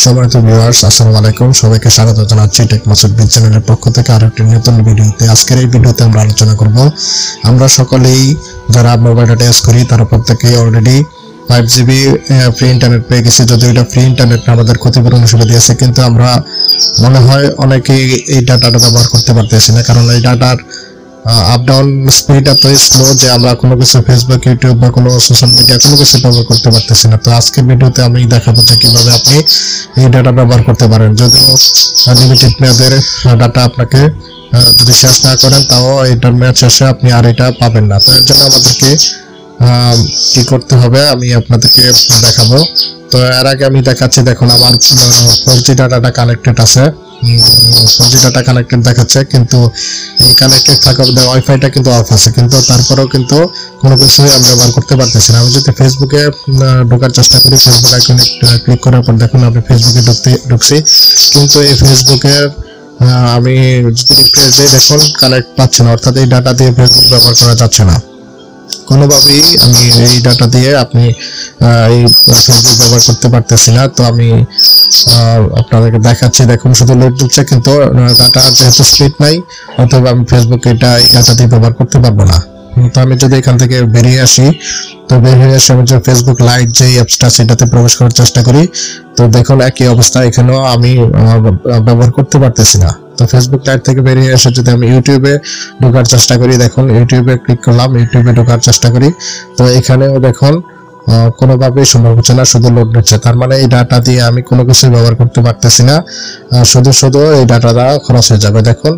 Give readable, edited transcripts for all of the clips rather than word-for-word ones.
সম্মানিত ভিউয়ার্স, আসসালামু আলাইকুম। সবাইকে স্বাগত জানাচ্ছি টেক মাসুদ বিন চ্যানেলের পক্ষ থেকে আরেকটি নতুন ভিডিওতে। আজকের এই ভিডিওতে আমরা আলোচনা করব, আমরা সকলেই যারা মোবাইল ডাটা ইউজ করি তারা প্রত্যেকেই অলরেডি 5GB ফ্রি ইন্টারনেট পেয়ে গেছি। যদিও এটা ফ্রি ইন্টারনেট আমাদের ক্ষতিপূরণ হিসেবে দিয়েছে, কিন্তু আমরা মনে হয় অনেকেই এই ডাটাটা ব্যবহার করতে পারতেছি না, কারণ এই ডাটার আপ ডাউন স্পিড এতই স্লো যে আমরা কোনো কিছু ফেসবুক, ইউটিউব বা কোনো সোশ্যাল মিডিয়া কোনো কিছু ব্যবহার করতে পারতেছি না। তো আজকের ভিডিওতে আমি দেখাবো যে কিভাবে আপনি এই ডাটা ব্যবহার করতে পারেন। যদিও লিমিটেড মেয়াদের ডাটা আপনাকে যদি শেষ না করেন, তাও এটার মেয়াদ শেষে আপনি আর এটা পাবেন না। তো এর জন্য আমাদেরকে কি করতে হবে আমি আপনাদেরকে দেখাবো। তো এর আগে আমি দেখাচ্ছি, দেখুন আমার 4G ডাটাটা কানেক্টেড আছে, 4G ডাটা কানেক্টেড দেখাচ্ছে, কিন্তু এই কানেক্টেড থাকা ওয়াইফাইটা কিন্তু অফ আছে, কিন্তু তারপরেও কিন্তু কোনো কিছুই আমি ব্যবহার করতে পারতেছি না। আমি যদি ফেসবুকে ঢোকার চেষ্টা করি, ফেসবুক আইকনে ক্লিক করার পর দেখুন আমি ফেসবুকে ঢুকছি, কিন্তু এই ফেসবুকের আমি যদি রিফ্রেশ দিই দেখুন কানেক্ট পাচ্ছি না, অর্থাৎ এই ডাটা দিয়ে ফেসবুক ব্যবহার করা যাচ্ছে না কোনোভাবেই। আমি এই ডাটা দিয়ে আপনি এই ফেসবুক ব্যবহার করতে পারতেছি না। তো আমি আপনাদেরকে দেখাচ্ছি, দেখুন শুধু লোড দিচ্ছে, কিন্তু ডাটা যেহেতু স্পিড নাই, অথবা আমি ফেসবুক এই ডাটা দিয়ে ব্যবহার করতে পারবো না। তো আমি যদি এখান থেকে বেরিয়ে আসি, তো বের হয়ে এসে আমি যে ফেসবুক লাইট যে অ্যাপসটা সেটাতে প্রবেশ করার চেষ্টা করি, তো দেখুন একই অবস্থা, এখানেও আমি ব্যবহার করতে পারতেছি না। তো ফেসবুক লাইট থেকে বেরিয়ে এসে যদি আমি ইউটিউবে ঢোকার চেষ্টা করি, দেখুন ইউটিউবে ক্লিক করলাম, ইউটিউবে ঢোকার চেষ্টা করি, তো এখানেও দেখুন কোনোভাবেই সম্ভব হচ্ছে না, শুধু লোড নিচ্ছে। তার মানে এই ডাটা দিয়ে আমি কোনো কিছু ব্যবহার করতে পারতেছি না, শুধু এই ডাটাটা খরচ হয়ে যাবে। দেখুন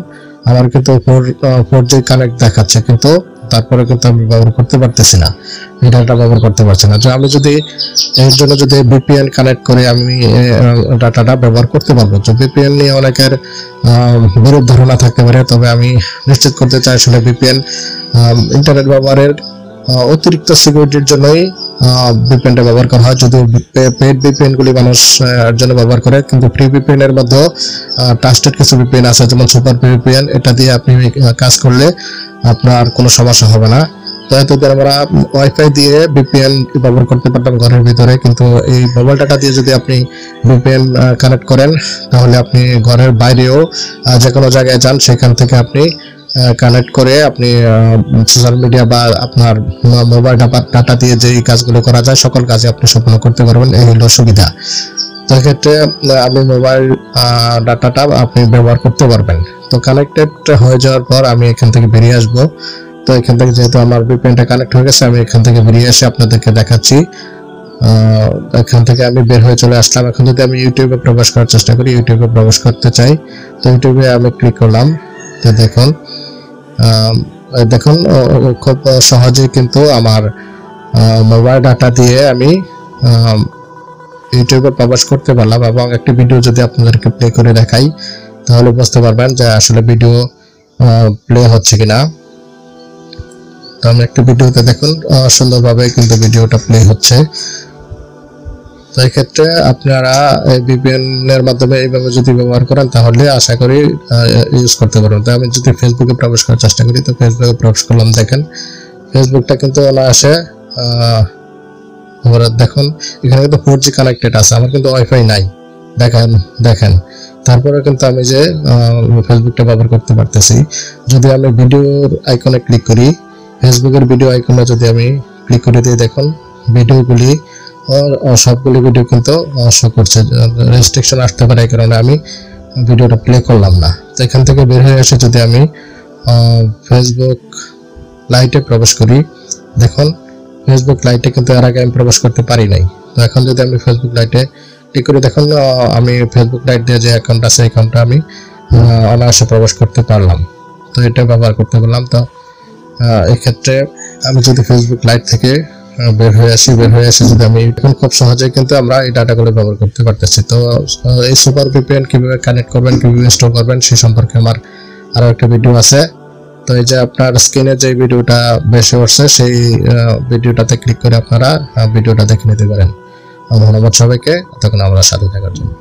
আমার কিন্তু 4G কানেক্ট দেখাচ্ছে, কিন্তু তারপরে কিন্তু আমি ব্যবহার করতে পারতেছি না, এই ডাটা ব্যবহার করতে পারছি না। যে আমি যদি এর জন্য যদি VPN কানেক্ট করে আমি ডাটাটা ব্যবহার করতে পারবো। তো VPN নিয়ে অনেকের বিরূপ ধারণা থাকতে পারে, তবে আমি নিশ্চিত করতে চাই আসলে VPN ইন্টারনেট ব্যবহারের অতিরিক্ত সিকিউরিটির জন্যই VPNটা ব্যবহার করা হয়। যদিও পেড VPN গুলি মানুষ এর জন্য ব্যবহার করে, কিন্তু ফ্রি VPN এর মধ্যে ট্রাস্টেড কিছু VPN আছে, যেমন সুপার VPN, এটা দিয়ে আপনি কাজ করলে আপনার কোনো সমস্যা হবে না। তো এতদিন আমরা ওয়াইফাই দিয়ে VPN ব্যবহার করতে পারতাম ঘরের ভিতরে, কিন্তু এই মোবাইল ডাটা দিয়ে যদি আপনি VPN কানেক্ট করেন, তাহলে আপনি ঘরের বাইরেও যে কোনো জায়গায় যান, সেখান থেকে আপনি কানেক্ট করে আপনি সোশ্যাল মিডিয়া বা আপনার মোবাইল ডাটা দিয়ে যে কাজগুলো করা যায় সকল কাজে আপনি সম্পন্ন করতে পারবেন। এই হলো সুবিধা। তো এক্ষেত্রে আপনি মোবাইল ডাটাটা আপনি ব্যবহার করতে পারবেন। তো কানেক্টেড হয়ে যাওয়ার পর আমি এখান থেকে বেরিয়ে আসব। তো এখান থেকে যেহেতু আমার VPNটা কানেক্ট হয়ে গেছে, আমি এখান থেকে বেরিয়ে এসে আপনাদেরকে দেখাচ্ছি। এখান থেকে আমি বের হয়ে চলে আসলাম। এখন যদি আমি ইউটিউবে প্রবেশ করার চেষ্টা করি, ইউটিউবে প্রবেশ করতে চাই, তো ইউটিউবে আমি ক্লিক করলাম। তো দেখুন খুব সহজেই কিন্তু আমার মোবাইল ডাটা দিয়ে আমি ইউটিউবে প্রবেশ করতে পারলাম। এবং একটি ভিডিও যদি আপনাদেরকে প্লে করে দেখাই, তাহলে বুঝতে পারবেন যে আসলে ভিডিও প্লে হচ্ছে কিনা। তো আমি একটি ভিডিওতে দেখুন সুন্দরভাবে কিন্তু ভিডিওটা প্লে হচ্ছে। তো এই ক্ষেত্রে আপনারা VPN এর মাধ্যমে এইভাবে যদি ব্যবহার করেন, তাহলে আশা করি ইউজ করতে পারবেন। তো আমি যদি ফেসবুকে প্রবেশ করার চেষ্টা করি, তো ফেসবুকে প্রবেশ করলাম, দেখেন ফেসবুকটা কিন্তু না আসে। দেখুন এখানে কিন্তু 4G কানেক্টেড আছে, আমার কিন্তু ওয়াইফাই নাই, দেখেন তারপরে কিন্তু আমি যে ফেসবুকটা ব্যবহার করতে পারতেছি। যদি আমি ভিডিওর আইকনে ক্লিক করি, ফেসবুকের ভিডিও আইকনে যদি আমি ক্লিক করে দিই, দেখুন ভিডিওগুলি সবগুলি ভিডিও কিন্তু শো করছে। রেস্ট্রিকশন আসতে পারে, এই কারণে আমি ভিডিওটা প্লে করলাম না। তো এখান থেকে বের হয়ে এসে যদি আমি ফেসবুক লাইটে প্রবেশ করি, দেখুন ফেসবুক লাইটে কিন্তু এর আগে আমি প্রবেশ করতে পারি নাই। তো এখন যদি আমি ফেসবুক লাইটে ক্লিক করি, দেখুন আমি ফেসবুক লাইট দিয়ে যে অ্যাকাউন্ট আছে, অ্যাকাউন্টটা আমি অনায়াসে প্রবেশ করতে পারলাম। তো এটা ব্যবহার করতে পারলাম। তো এক্ষেত্রে আমি যদি ফেসবুক লাইট থেকে বের হয়ে আসি যদি আমি এখন খুব সহজেই কিন্তু আমরা এই ডাটাগুলো ব্যবহার করতে পারতেছি। তো এই সুপার VPN কিভাবে কানেক্ট করবেন, কিভাবে ইনস্টল করবেন, সেই সম্পর্কে আমার আরো একটা ভিডিও আছে। তো এই যে আপনার স্ক্রিনে যে ভিডিওটা বেশি উঠছে, সেই ভিডিওটাতে ক্লিক করে আপনারা ভিডিওটা দেখে নিতে পারেন। ধন্যবাদ সবাইকে, তখন আমরা সাথে থাকার জন্য।